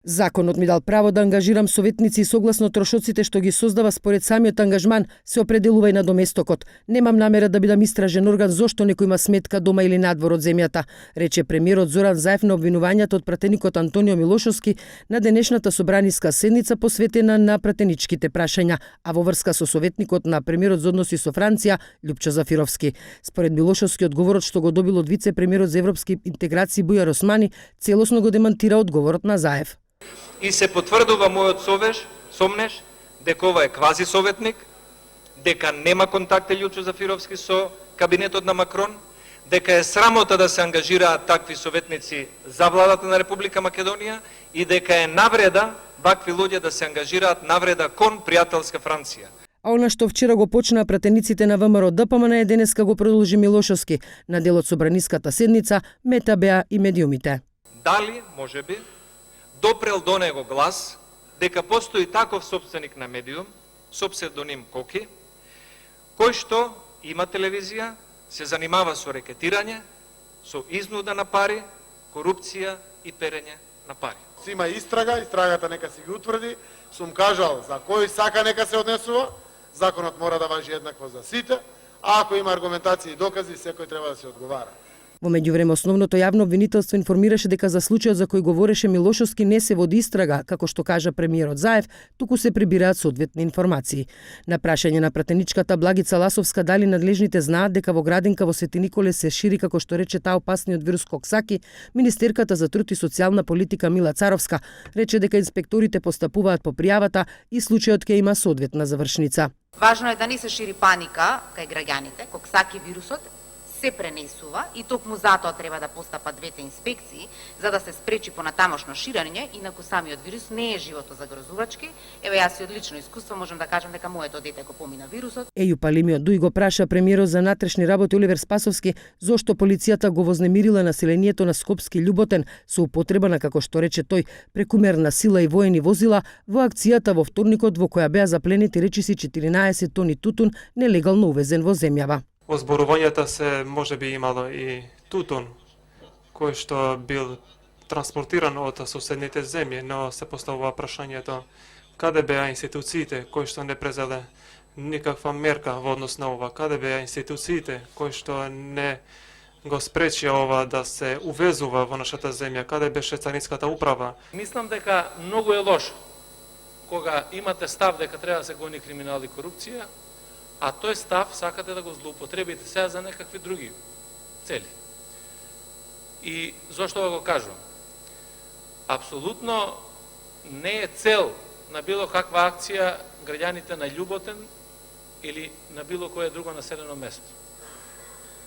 Законот ми дал право да ангажирам советници и согласно трошоците што ги создава според самиот ангажман се определува и на доместокот. Немам намера да бидам истражен орган зошто некој има сметка дома или надвор од земјата, рече премиерот Зоран Заев на обвинувањата од пратеникот Антонио Милошовски на денешната собраниска седница посветена на пратеничките прашања, а во врска со советникот на премиерот за односи со Франција Љупчо Зафировски. Според Милошовски одговорот што го добил од вице-премиерот за европски интеграции Бујар Османи целосно го демантира одговорот на Заев. И се потврдува мојот сомнеж дека ова е квази советник, дека нема контакти Љупчо Зафировски со кабинетот на Макрон, дека е срамота да се ангажираат такви советници за владата на Република Македонија и дека е навреда вакви луѓе да се ангажираат навреда кон пријателска Франција. А она што вчера го почнаа пратениците на ВМРО ДПМН е денеска го продолжи Милошовски на дел од собраниската седница, мета беа и медиумите. Дали, можеби, допрел до него глас дека постои таков собственик на медиум со псевдоним Коки, кој што има телевизија, се занимава со рекетирање, со изнуда на пари, корупција и перење на пари. Има истрагата нека си ги утврди, сум кажал за кој сака нека се однесува, законот мора да важи еднакво за сите, а ако има аргументации и докази, секој треба да се одговара. Во меѓувреме основното јавно обвинителство информираше дека за случајот за кој говореше Милошовски не се води истрага, како што кажа премиерот Заев, туку се прибираат соодветни информации. На прашање на пратеничката Благица Ласовска дали надлежните знаат дека во градинка во Свети Николе се шири, како што рече таа, опасниот вирус Коксаки, министерката за труд и социјална политика Мила Царовска рече дека инспекторите постапуваат по пријавата и случајот ќе има соодветна завршница. Важно е да не се шири паника кај граѓаните. Коксаки вирусот се пренесува и токму затоа треба да постапат двете инспекции за да се спречи понатамошно ширење, инаку самиот вирус не е животозагрозувачки. Еве јас и од лично искуство можам да кажам дека моето дете го помина вирусот. Еју Палимиот Дуј го праша премиерот за натрешни работи Оливер Спасовски зошто полицијата го вознемирила населението на Скопски Љуботен со употреба на, како што рече тој, прекумерна сила и воени возила во акцијата во вторникот во која беа запленети речиси 14 тони тутун нелегално увезен во земјава. Во зборувањата се можеби имало и тутун, кој што бил транспортиран од соседните земји, но се поставува прашањето каде беа институциите кои што не презеле никаква мерка во однос на ова, каде беа институциите кои што не го спречија ова да се увезува во нашата земја, каде беше царинската управа. Мислам дека многу е лошо кога имате став дека треба да се гони криминал и корупција, а тој став сакате да го злоупотребите сега за некакви други цели. И зошто го кажувам? Апсолутно не е цел на било каква акција граѓаните на Љуботен или на било кое друго населено место.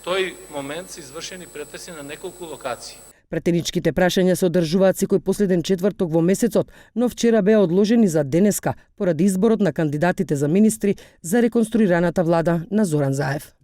Тој момент се извршени претреси на неколку локации. Пратеничките прашања се одржуваат секој последен четврток во месецот, но вчера беа одложени за денеска поради изборот на кандидатите за министри за реконструираната влада на Зоран Заев.